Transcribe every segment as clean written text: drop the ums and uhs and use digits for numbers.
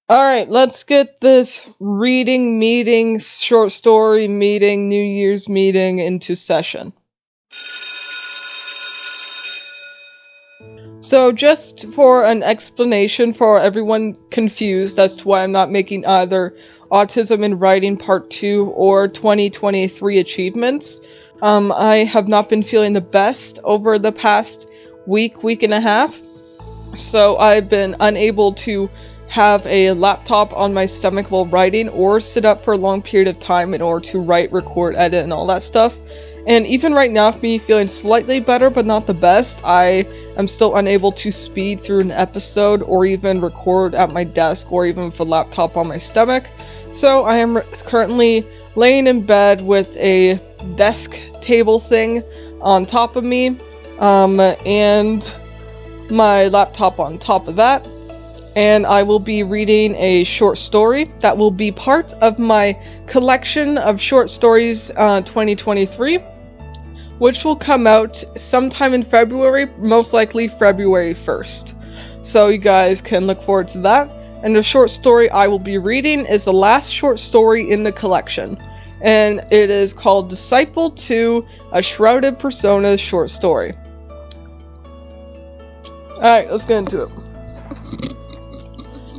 Alright, let's get this reading meeting, short story meeting, New Year's meeting into session. So just for an explanation for everyone confused as to why I'm not making either Autism in Writing Part 2 or 2023 achievements, I have not been feeling the best over the past week and a half. So I've been unable to have a laptop on my stomach while writing or sit up for a long period of time in order to write, record, edit, and all that stuff. And even right now, with me feeling slightly better but not the best, I am still unable to speed through an episode or even record at my desk or even with a laptop on my stomach. So I am currently laying in bed with a desk table thing on top of me, and my laptop on top of that. And I will be reading a short story that will be part of my collection of short stories 2023, which will come out sometime in February, most likely February 1st. So you guys can look forward to that. And the short story I will be reading is the last short story in the collection. And it is called Disciple 2, a Shrouded Personas short story. Alright, let's get into it.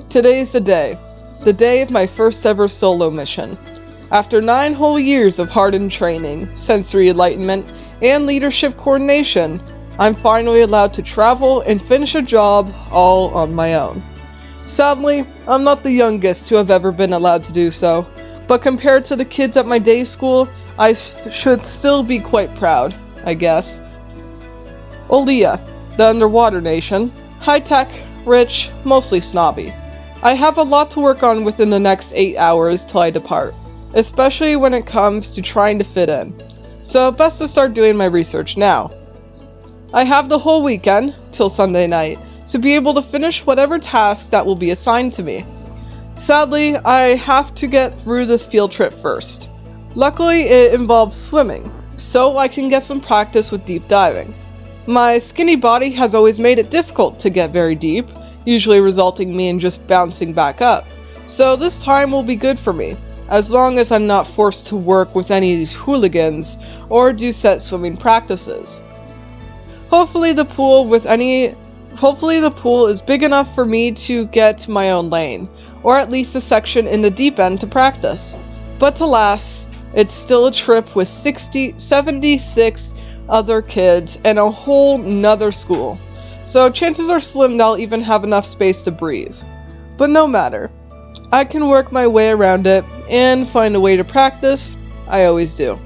Today's the day of my first ever solo mission. After 9 whole years of hardened training, sensory enlightenment, and leadership coordination, I'm finally allowed to travel and finish a job all on my own. Sadly, I'm not the youngest to have ever been allowed to do so, but compared to the kids at my day school, I should still be quite proud, I guess. Olia, the underwater nation, high-tech, rich, mostly snobby. I have a lot to work on within the next 8 hours till I depart, especially when it comes to trying to fit in. So best to start doing my research now. I have the whole weekend, till Sunday night, to be able to finish whatever tasks that will be assigned to me. Sadly, I have to get through this field trip first. Luckily, it involves swimming, so I can get some practice with deep diving. My skinny body has always made it difficult to get very deep, usually resulting me in just bouncing back up. So this time will be good for me, as long as I'm not forced to work with any of these hooligans or do set swimming practices. Hopefully the pool is big enough for me to get my own lane, or at least a section in the deep end to practice. But alas, it's still a trip with 76 other kids and a whole nother school. So chances are slim that I'll even have enough space to breathe. But no matter. I can work my way around it and find a way to practice. I always do.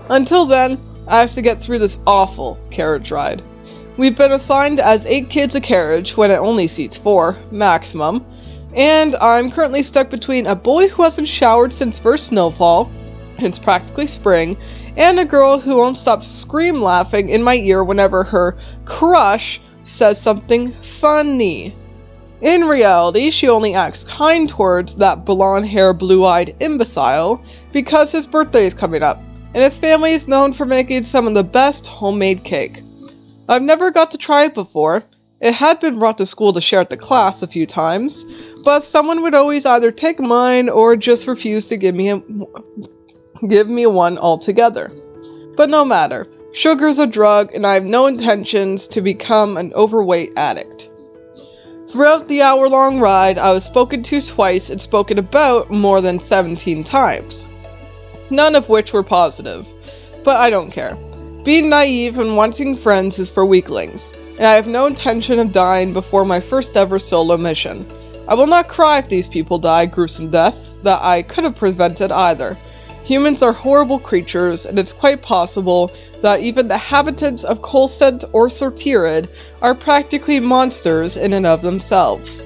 Until then, I have to get through this awful carriage ride. We've been assigned as 8 kids a carriage when it only seats 4, maximum. And I'm currently stuck between a boy who hasn't showered since first snowfall, it's practically spring, and a girl who won't stop scream laughing in my ear whenever her crush says something funny. In reality, she only acts kind towards that blonde-haired, blue-eyed imbecile because his birthday is coming up, and his family is known for making some of the best homemade cake. I've never got to try it before. It had been brought to school to share at the class a few times, but someone would always either take mine or just refuse to give me one altogether. But no matter. Sugar's a drug, and I have no intentions to become an overweight addict. Throughout the hour-long ride, I was spoken to twice and spoken about more than 17 times. None of which were positive. But I don't care. Being naive and wanting friends is for weaklings, and I have no intention of dying before my first ever solo mission. I will not cry if these people die gruesome deaths that I could have prevented either. Humans are horrible creatures, and it's quite possible that even the inhabitants of Colstent or Sortirid are practically monsters in and of themselves.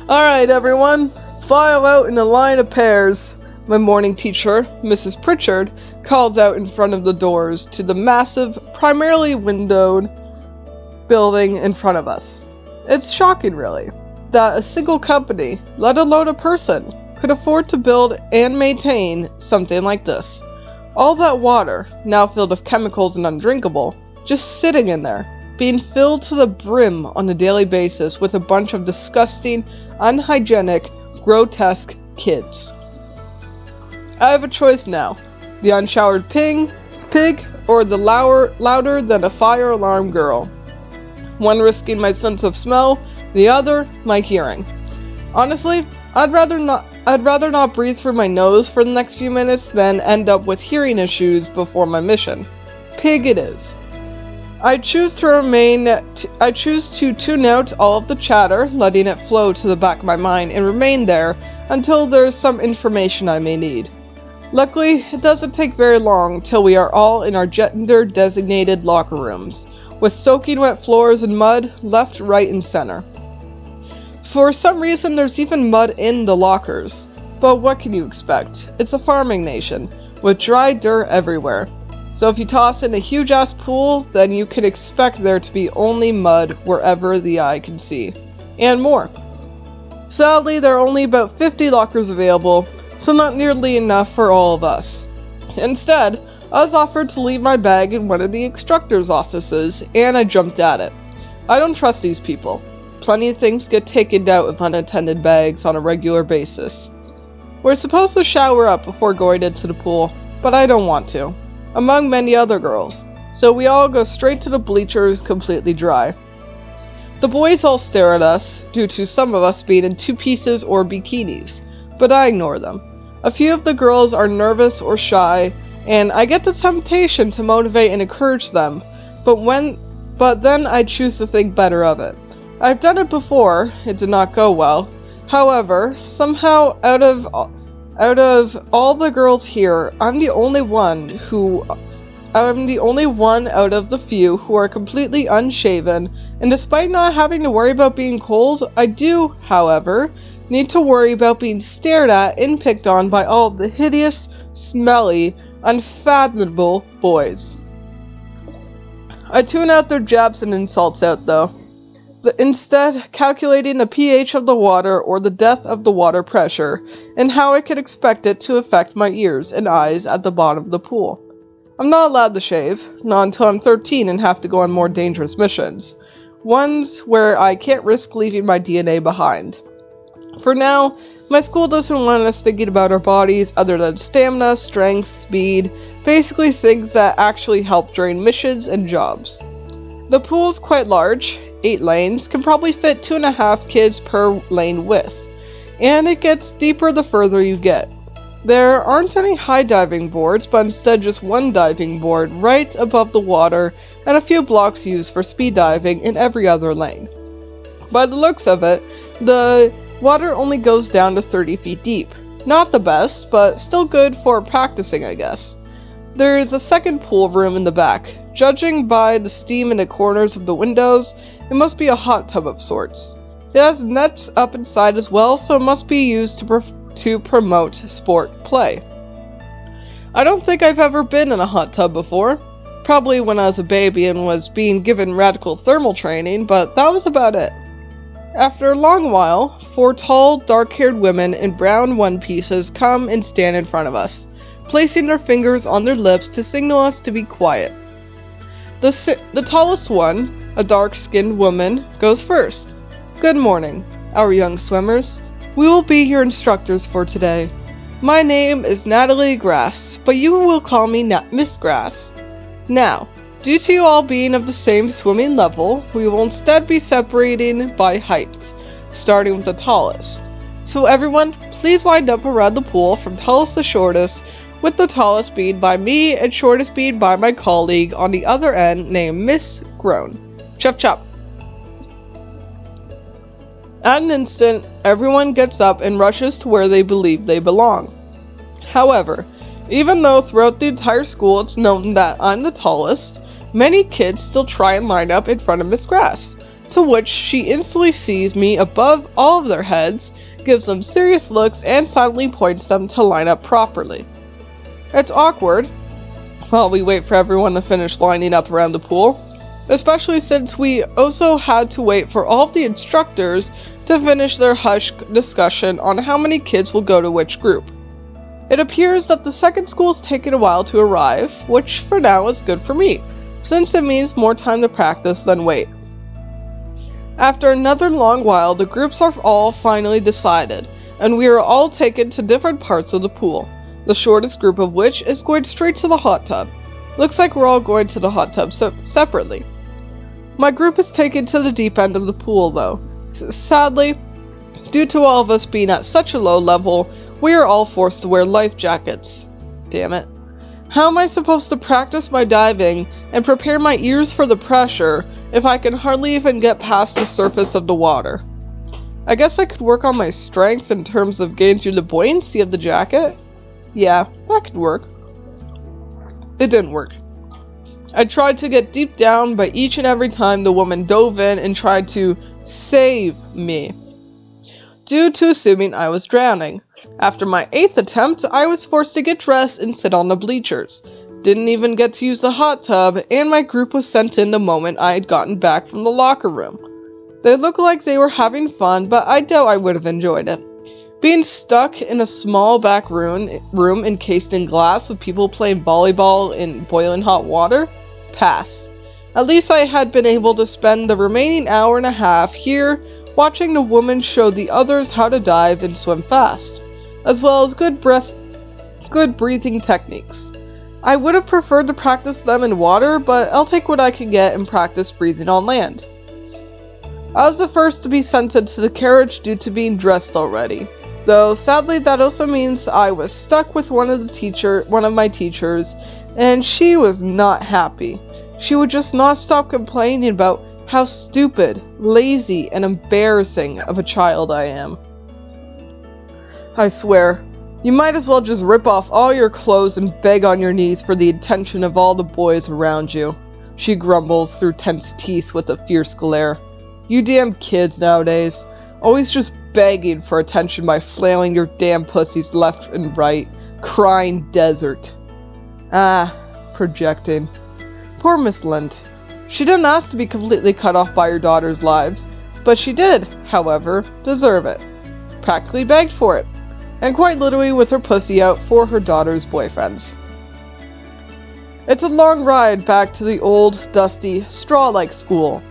Alright everyone, file out in a line of pairs. My morning teacher, Mrs. Pritchard, calls out in front of the doors to the massive, primarily windowed building in front of us. It's shocking, really, that a single company, let alone a person, could afford to build and maintain something like this. All that water, now filled with chemicals and undrinkable, just sitting in there, being filled to the brim on a daily basis with a bunch of disgusting, unhygienic, grotesque kids. I have a choice now. The unshowered pig, or the louder than a fire alarm girl. One risking my sense of smell, the other my hearing. Honestly, I'd rather not breathe through my nose for the next few minutes than end up with hearing issues before my mission. Pig it is. I choose to tune out all of the chatter, letting it flow to the back of my mind and remain there until there's some information I may need. Luckily, it doesn't take very long till we are all in our gender-designated locker rooms, with soaking wet floors and mud left, right, and center. For some reason, there's even mud in the lockers. But what can you expect? It's a farming nation, with dry dirt everywhere. So if you toss in a huge-ass pool, then you can expect there to be only mud wherever the eye can see. And more. Sadly, there are only about 50 lockers available, so not nearly enough for all of us. Instead, I was offered to leave my bag in one of the instructor's offices, and I jumped at it. I don't trust these people. Plenty of things get taken out of unattended bags on a regular basis. We're supposed to shower up before going into the pool, but I don't want to, among many other girls, so we all go straight to the bleachers completely dry. The boys all stare at us, due to some of us being in two pieces or bikinis, but I ignore them. A few of the girls are nervous or shy, and I get the temptation to motivate and encourage them, but then I choose to think better of it. I've done it before, it did not go well. However, somehow out of all the girls here, I'm the only one out of the few who are completely unshaven, and despite not having to worry about being cold, I do, however, need to worry about being stared at and picked on by all of the hideous, smelly, unfathomable boys. I tune out their jabs and insults out though, instead calculating the pH of the water or the depth of the water pressure, and how I could expect it to affect my ears and eyes at the bottom of the pool. I'm not allowed to shave, not until I'm 13 and have to go on more dangerous missions, ones where I can't risk leaving my DNA behind. For now, my school doesn't want us thinking about our bodies other than stamina, strength, speed, basically things that actually help during missions and jobs. The pool is quite large, 8 lanes, can probably fit 2.5 kids per lane width, and it gets deeper the further you get. There aren't any high diving boards, but instead just one diving board right above the water and a few blocks used for speed diving in every other lane. By the looks of it, the water only goes down to 30 feet deep. Not the best, but still good for practicing, I guess. There is a second pool room in the back. Judging by the steam in the corners of the windows, it must be a hot tub of sorts. It has nets up inside as well, so it must be used to promote sport play. I don't think I've ever been in a hot tub before. Probably when I was a baby and was being given radical thermal training, but that was about it. After a long while, 4 tall, dark-haired women in brown one-pieces come and stand in front of us, placing their fingers on their lips to signal us to be quiet. The tallest one, a dark-skinned woman, goes first. Good morning, our young swimmers. We will be your instructors for today. My name is Natalie Grass, but you will call me Miss Grass. Now, due to you all being of the same swimming level, we will instead be separating by height, starting with the tallest. So everyone, please line up around the pool from tallest to shortest, with the tallest being by me and shortest being by my colleague on the other end named Miss Groan. Chop chop. At an instant, everyone gets up and rushes to where they believe they belong. However, even though throughout the entire school it's known that I'm the tallest, many kids still try and line up in front of Miss Grass, to which she instantly sees me above all of their heads, gives them serious looks, and silently points them to line up properly. It's awkward while we wait for everyone to finish lining up around the pool, especially since we also had to wait for all of the instructors to finish their hush discussion on how many kids will go to which group. It appears that the second school is taking a while to arrive, which for now is good for me, since it means more time to practice than wait. After another long while, the groups are all finally decided, and we are all taken to different parts of the pool, the shortest group of which is going straight to the hot tub. Looks like we're all going to the hot tub separately. My group is taken to the deep end of the pool, though. Sadly, due to all of us being at such a low level, we are all forced to wear life jackets. Damn it. How am I supposed to practice my diving and prepare my ears for the pressure if I can hardly even get past the surface of the water? I guess I could work on my strength in terms of getting through the buoyancy of the jacket. Yeah, that could work. It didn't work. I tried to get deep down, but each and every time the woman dove in and tried to save me, due to assuming I was drowning. After my 8th attempt, I was forced to get dressed and sit on the bleachers. Didn't even get to use the hot tub, and my group was sent in the moment I had gotten back from the locker room. They looked like they were having fun, but I doubt I would have enjoyed it. Being stuck in a small back room encased in glass with people playing volleyball in boiling hot water? Pass. At least I had been able to spend the remaining hour and a half here watching the woman show the others how to dive and swim fast, as well as good breathing techniques. I would have preferred to practice them in water, but I'll take what I can get and practice breathing on land. I was the first to be sent into the carriage due to being dressed already, though sadly that also means I was stuck with one of my teachers, and she was not happy. She would just not stop complaining about how stupid, lazy, and embarrassing of a child I am. I swear, you might as well just rip off all your clothes and beg on your knees for the attention of all the boys around you, she grumbles through tense teeth with a fierce glare. You damn kids nowadays, always just begging for attention by flailing your damn pussies left and right, crying desert. Projecting. Poor Miss Lind. She didn't ask to be completely cut off by her daughter's lives, but she did, however, deserve it. Practically begged for it, and quite literally with her pussy out for her daughter's boyfriends. It's a long ride back to the old, dusty, straw-like school,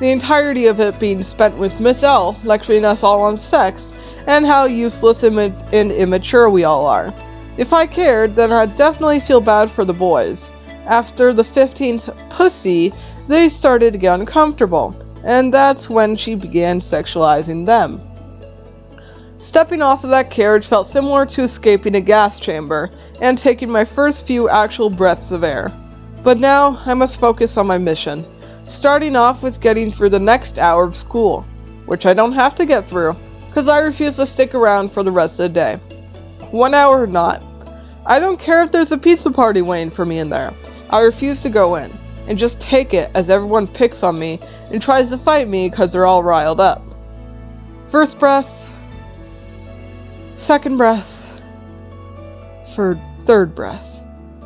the entirety of it being spent with Miss L lecturing us all on sex and how useless and immature we all are. If I cared, then I'd definitely feel bad for the boys. After the 15th pussy, they started to get uncomfortable, and that's when she began sexualizing them. Stepping off of that carriage felt similar to escaping a gas chamber and taking my first few actual breaths of air. But now I must focus on my mission, starting off with getting through the next hour of school, which I don't have to get through, because I refuse to stick around for the rest of the day. 1 hour or not. I don't care if there's a pizza party waiting for me in there. I refuse to go in, and just take it as everyone picks on me and tries to fight me because they're all riled up. First breath, second breath, for third breath,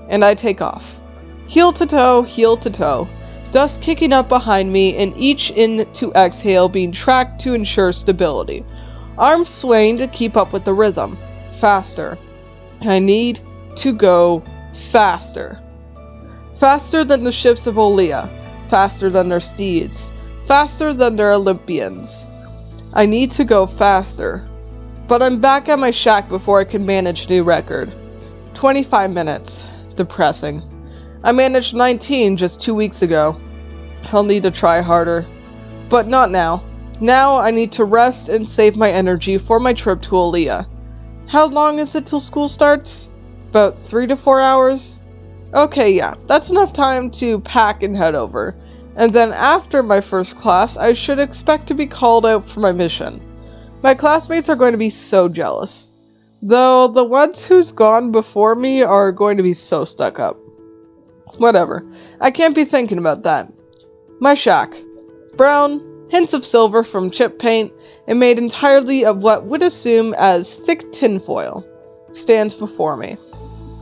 and I take off. Heel to toe, dust kicking up behind me and each in to exhale being tracked to ensure stability. Arms swaying to keep up with the rhythm. Faster. I need to go faster. Faster than the ships of Olea, faster than their steeds, faster than their Olympians. I need to go faster. But I'm back at my shack before I can manage a new record. 25 minutes. Depressing. I managed 19 just 2 weeks ago. I'll need to try harder. But not now. Now I need to rest and save my energy for my trip to Olea. How long is it till school starts? About 3 to 4 hours? Okay, yeah, that's enough time to pack and head over. And then after my first class, I should expect to be called out for my mission. My classmates are going to be so jealous. Though the ones who's gone before me are going to be so stuck up. Whatever, I can't be thinking about that. My shack. Brown, hints of silver from chip paint, and made entirely of what would assume as thick tinfoil, stands before me.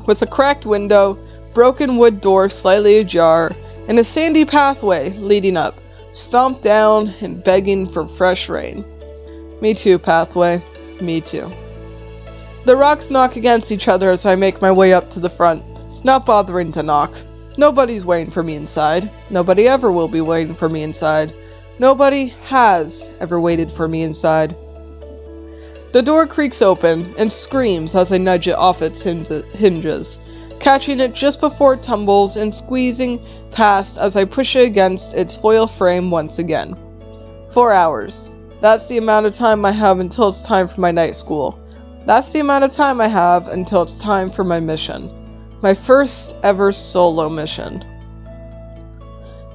With a cracked window, broken wood door slightly ajar, and a sandy pathway leading up, stomped down and begging for fresh rain. Me too, pathway. Me too. The rocks knock against each other as I make my way up to the front, not bothering to knock. Nobody's waiting for me inside. Nobody ever will be waiting for me inside. Nobody has ever waited for me inside. The door creaks open and screams as I nudge it off its hinges, catching it just before it tumbles and squeezing past as I push it against its foil frame once again. 4 hours. That's the amount of time I have until it's time for my night school. That's the amount of time I have until it's time for my mission. My first ever solo mission.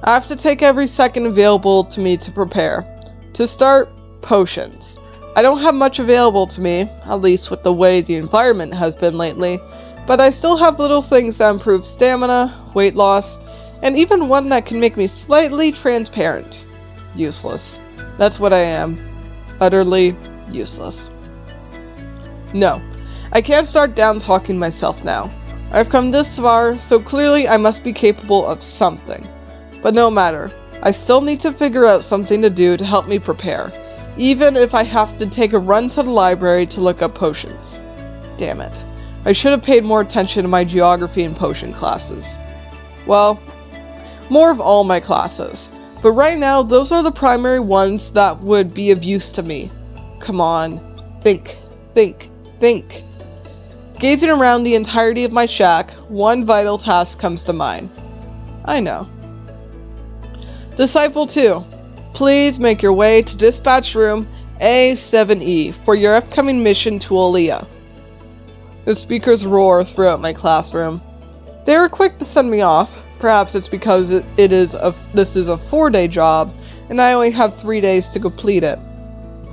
I have to take every second available to me to prepare. To start, potions. I don't have much available to me, at least with the way the environment has been lately, but I still have little things that improve stamina, weight loss, and even one that can make me slightly transparent. Useless. That's what I am. Utterly useless. No, I can't start down-talking myself now. I've come this far, so clearly I must be capable of something. But no matter, I still need to figure out something to do to help me prepare, even if I have to take a run to the library to look up potions. Damn it. I should have paid more attention to my geography and potion classes. Well, more of all my classes. But right now, those are the primary ones that would be of use to me. Come on. Think. Think. Think. Gazing around the entirety of my shack, one vital task comes to mind. I know. Disciple 2. Please make your way to Dispatch Room A7E for your upcoming mission to Aaliyah. The speakers roar throughout my classroom. They were quick to send me off. Perhaps it's because this is a 4-day job, and I only have 3 days to complete it.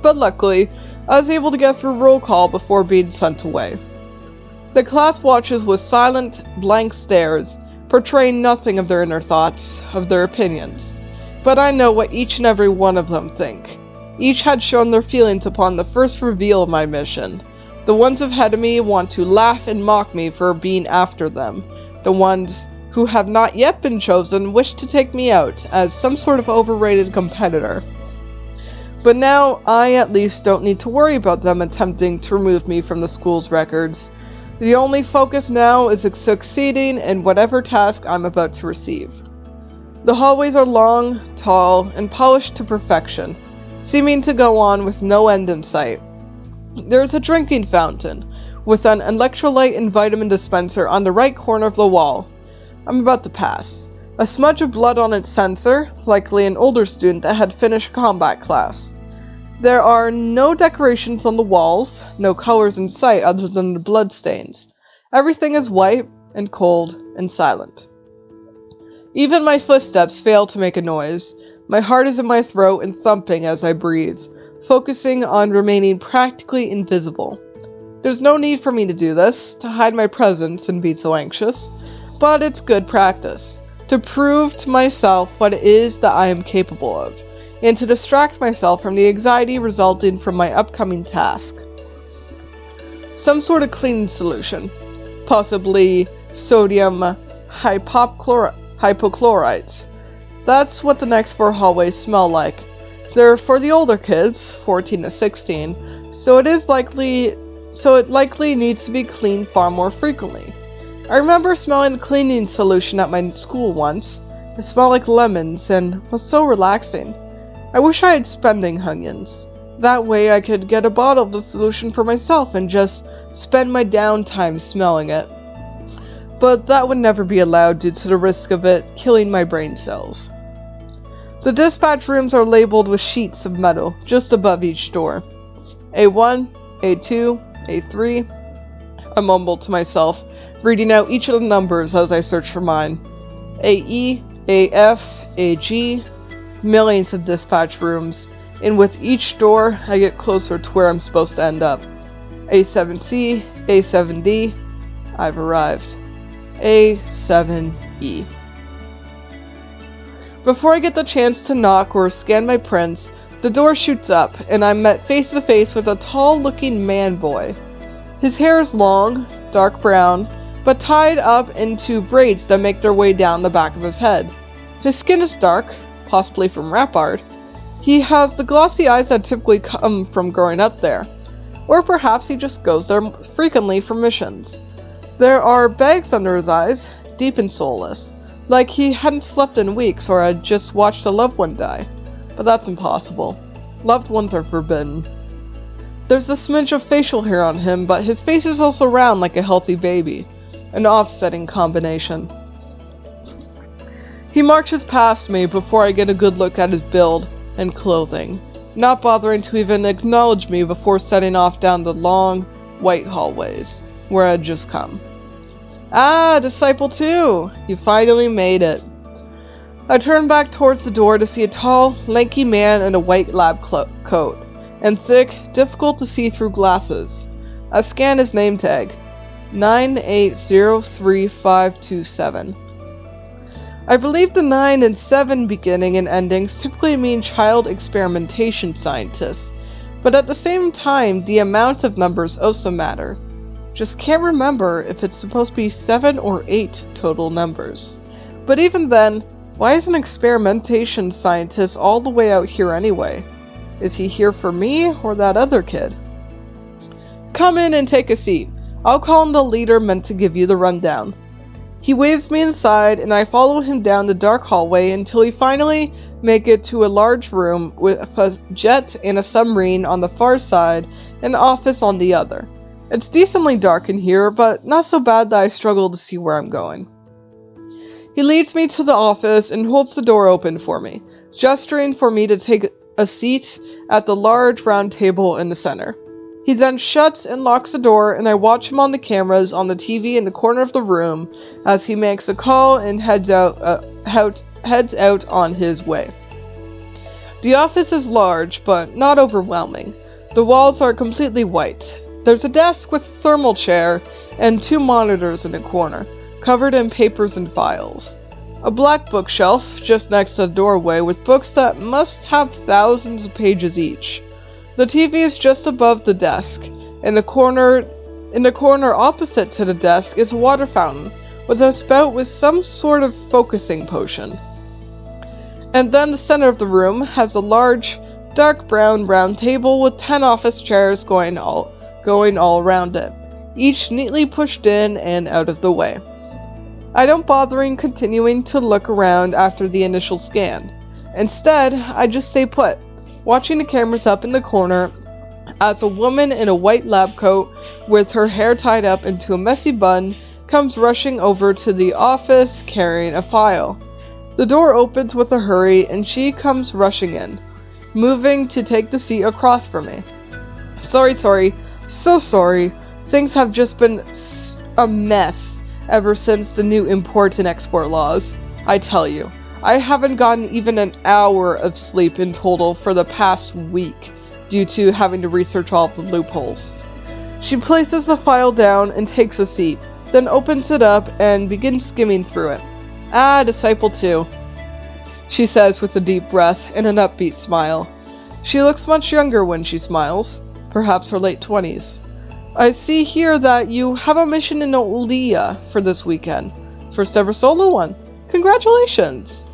But luckily, I was able to get through roll call before being sent away. The class watches with silent, blank stares, portraying nothing of their inner thoughts, of their opinions. But I know what each and every one of them think. Each had shown their feelings upon the first reveal of my mission. The ones ahead of me want to laugh and mock me for being after them. The ones who have not yet been chosen wish to take me out as some sort of overrated competitor. But now, I at least don't need to worry about them attempting to remove me from the school's records. The only focus now is succeeding in whatever task I'm about to receive. The hallways are long, tall, and polished to perfection, seeming to go on with no end in sight. There is a drinking fountain, with an electrolyte and vitamin dispenser on the right corner of the wall. I'm about to pass. A smudge of blood on its sensor, likely an older student that had finished combat class. There are no decorations on the walls, no colors in sight other than the bloodstains. Everything is white and cold and silent. Even my footsteps fail to make a noise. My heart is in my throat and thumping as I breathe, focusing on remaining practically invisible. There's no need for me to do this, to hide my presence and be so anxious, but it's good practice, to prove to myself what it is that I am capable of, and to distract myself from the anxiety resulting from my upcoming task. Some sort of cleaning solution, possibly sodium hypochlorite. That's what the next 4 hallways smell like. They're for the older kids, 14 to 16, so it likely needs to be cleaned far more frequently. I remember smelling the cleaning solution at my school once. It smelled like lemons and was so relaxing. I wish I had spending onions. That way I could get a bottle of the solution for myself and just spend my downtime smelling it. But that would never be allowed due to the risk of it killing my brain cells. The dispatch rooms are labeled with sheets of metal just above each door. A1, A2, A3. I mumbled to myself, reading out each of the numbers as I searched for mine. AE, AF, AG, millions of dispatch rooms, and with each door I get closer to where I'm supposed to end up. A7C, A7D, I've arrived. A7E. Before I get the chance to knock or scan my prints, the door shoots up, and I'm met face to face with a tall-looking man-boy. His hair is long, dark brown, but tied up into braids that make their way down the back of his head. His skin is dark, possibly from rap art. He has the glossy eyes that typically come from growing up there. Or perhaps he just goes there frequently for missions. There are bags under his eyes, deep and soulless, like he hadn't slept in weeks or had just watched a loved one die. but that's impossible. Loved ones are forbidden. There's a smidge of facial hair on him, but his face is also round like a healthy baby. An offsetting combination. He marches past me before I get a good look at his build and clothing, not bothering to even acknowledge me before setting off down the long, white hallways, where I'd just come. Ah, Disciple 2! You finally made it. I turn back towards the door to see a tall, lanky man in a white lab coat, and thick, difficult to see through glasses. I scan his name tag. 9803527. I believe the 9 and 7 beginning and endings typically mean child experimentation scientists, but at the same time, the amount of numbers also matter. Just can't remember if it's supposed to be 7 or 8 total numbers. But even then, why is an experimentation scientist all the way out here anyway? Is he here for me or that other kid? Come in and take a seat. I'll call on the leader meant to give you the rundown. He waves me inside, and I follow him down the dark hallway until we finally make it to a large room with a jet and a submarine on the far side, and an office on the other. It's decently dark in here, but not so bad that I struggle to see where I'm going. He leads me to the office and holds the door open for me, gesturing for me to take a seat at the large round table in the center. He then shuts and locks the door, and I watch him on the cameras on the TV in the corner of the room as he makes a call and heads out on his way. The office is large, but not overwhelming. The walls are completely white. There's a desk with a thermal chair and 2 monitors in a corner, covered in papers and files. A black bookshelf just next to the doorway with books that must have thousands of pages each. The TV is just above the desk. In the corner opposite to the desk is a water fountain with a spout with some sort of focusing potion. And then the center of the room has a large, dark brown round table with 10 office chairs going all around it, each neatly pushed in and out of the way. I don't bother in continuing to look around after the initial scan. Instead, I just stay put, watching the cameras up in the corner as a woman in a white lab coat with her hair tied up into a messy bun comes rushing over to the office carrying a file. The door opens with a hurry and she comes rushing in, moving to take the seat across from me. Sorry, so sorry. Things have just been a mess ever since the new import and export laws. I tell you. I haven't gotten even an hour of sleep in total for the past week, due to having to research all of the loopholes. She places the file down and takes a seat, then opens it up and begins skimming through it. Ah, Disciple 2, she says with a deep breath and an upbeat smile. She looks much younger when she smiles, perhaps her late 20s. I see here that you have a mission in Olea for this weekend. First ever solo one. Congratulations!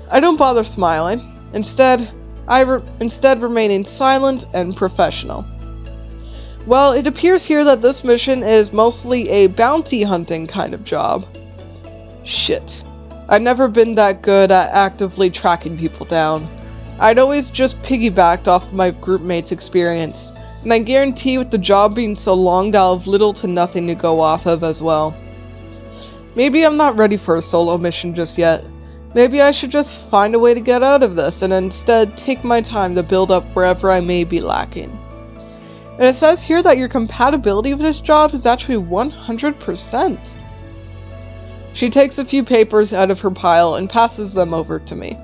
I don't bother smiling, instead remaining silent and professional. Well, it appears here that this mission is mostly a bounty hunting kind of job. Shit. I've never been that good at actively tracking people down. I'd always just piggybacked off of my group mates' experience, and I guarantee with the job being so long that I'll have little to nothing to go off of as well. Maybe I'm not ready for a solo mission just yet. Maybe I should just find a way to get out of this and instead take my time to build up wherever I may be lacking. And it says here that your compatibility with this job is actually 100%. She takes a few papers out of her pile and passes them over to me.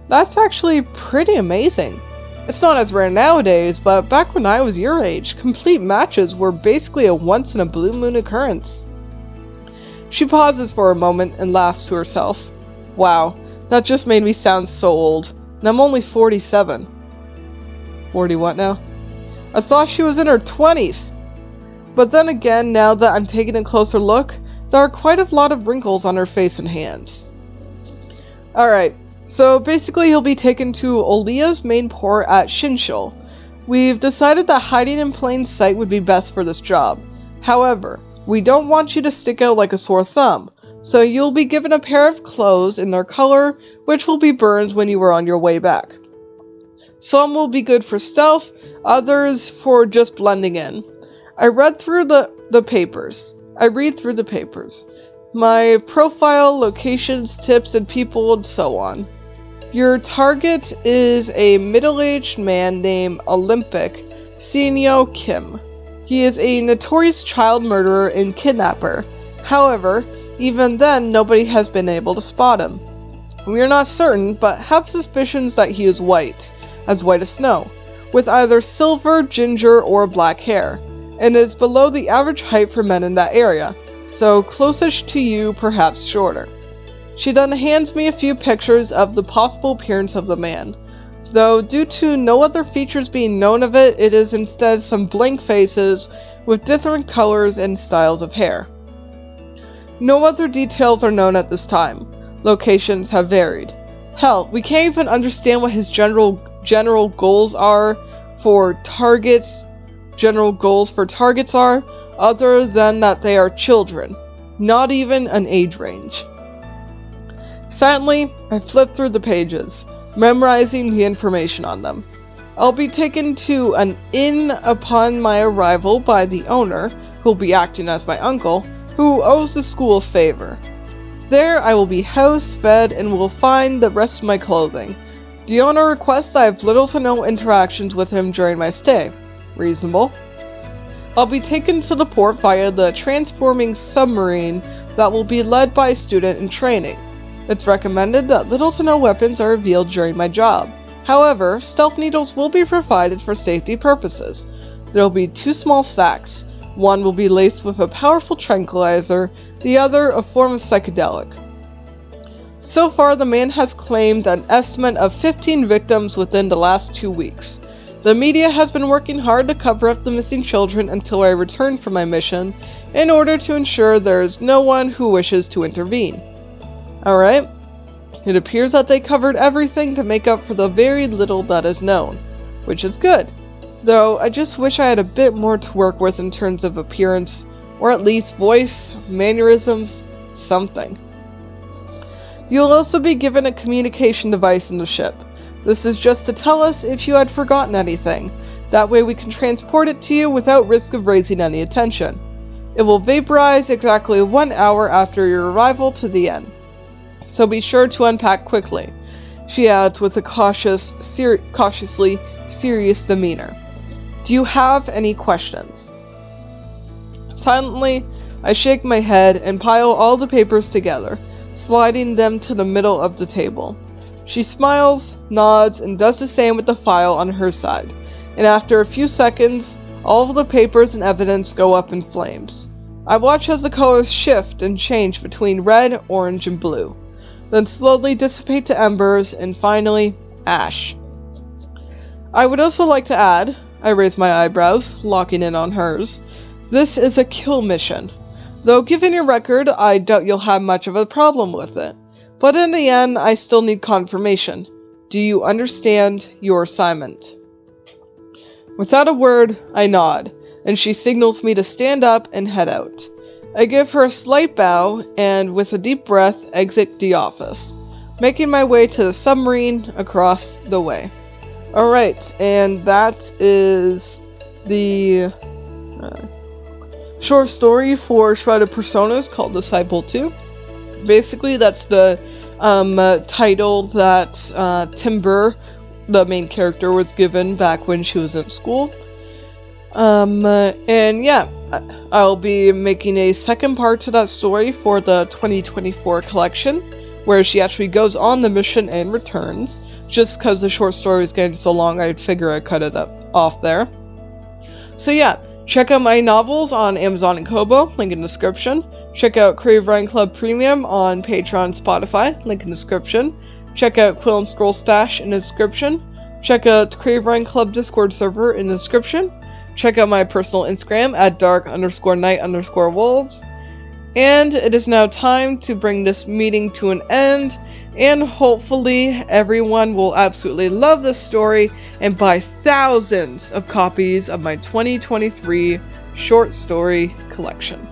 That's actually pretty amazing. It's not as rare nowadays, but back when I was your age, complete matches were basically a once-in-a-blue-moon occurrence. She pauses for a moment and laughs to herself. Wow, that just made me sound so old, and I'm only 47. 40 what now? I thought she was in her 20s! But then again, now that I'm taking a closer look, there are quite a lot of wrinkles on her face and hands. Alright, so basically you'll be taken to Olea's main port at Shinshul. We've decided that hiding in plain sight would be best for this job. However, we don't want you to stick out like a sore thumb, so you'll be given a pair of clothes in their color, which will be burned when you are on your way back. Some will be good for stealth, others for just blending in. I read through the papers. My profile, locations, tips, and people, and so on. Your target is a middle-aged man named Olympic Senior Kim. He is a notorious child murderer and kidnapper. However, even then, nobody has been able to spot him. We are not certain, but have suspicions that he is white as snow, with either silver, ginger, or black hair, and is below the average height for men in that area, so closest to you, perhaps shorter. She then hands me a few pictures of the possible appearance of the man, though due to no other features being known of it, it is instead some blank faces with different colors and styles of hair. No other details are known at this time. Locations have varied. Hell, we can't even understand what his general goals for targets are, other than that they are children, not even an age range. Silently, I flip through the pages, memorizing the information on them. I'll be taken to an inn upon my arrival by the owner, who will be acting as my uncle, who owes the school a favor. There I will be housed, fed, and will find the rest of my clothing. The owner requests I have little to no interactions with him during my stay. Reasonable. I'll be taken to the port via the transforming submarine that will be led by a student in training. It's recommended that little to no weapons are revealed during my job. However, stealth needles will be provided for safety purposes. There will be 2 small stacks. One will be laced with a powerful tranquilizer, the other a form of psychedelic. So far, the man has claimed an estimate of 15 victims within the last 2 weeks. The media has been working hard to cover up the missing children until I return from my mission, in order to ensure there is no one who wishes to intervene. Alright, it appears that they covered everything to make up for the very little that is known, which is good. Though, I just wish I had a bit more to work with in terms of appearance, or at least voice, mannerisms, something. You'll also be given a communication device in the ship. This is just to tell us if you had forgotten anything. That way we can transport it to you without risk of raising any attention. It will vaporize exactly 1 hour after your arrival to the inn. So be sure to unpack quickly, she adds with a cautiously serious demeanor. Do you have any questions? Silently, I shake my head and pile all the papers together, sliding them to the middle of the table. She smiles, nods, and does the same with the file on her side, and after a few seconds, all of the papers and evidence go up in flames. I watch as the colors shift and change between red, orange, and blue, then slowly dissipate to embers, and finally, ash. I would also like to add, I raise my eyebrows, locking in on hers, this is a kill mission. Though given your record, I doubt you'll have much of a problem with it. But in the end, I still need confirmation. Do you understand your assignment? Without a word, I nod, and she signals me to stand up and head out. I give her a slight bow, and with a deep breath, exit the office, making my way to the submarine across the way. Alright, and that is the short story for Shrouded Personas called Disciple 2. Basically, that's the title that Timber, the main character, was given back when she was in school. And yeah, I'll be making a second part to that story for the 2024 collection, where she actually goes on the mission and returns. Just because the short story was getting so long, I'd figure I'd cut it off there. So yeah, check out my novels on Amazon and Kobo, link in the description. Check out NaNoWriMo Club Premium on Patreon and Spotify, link in the description. Check out Quill and Scroll Stash in the description. Check out the NaNoWriMo Club Discord server in the description. Check out my personal Instagram at dark_night_wolves. And it is now time to bring this meeting to an end, and hopefully everyone will absolutely love this story and buy thousands of copies of my 2023 short story collection.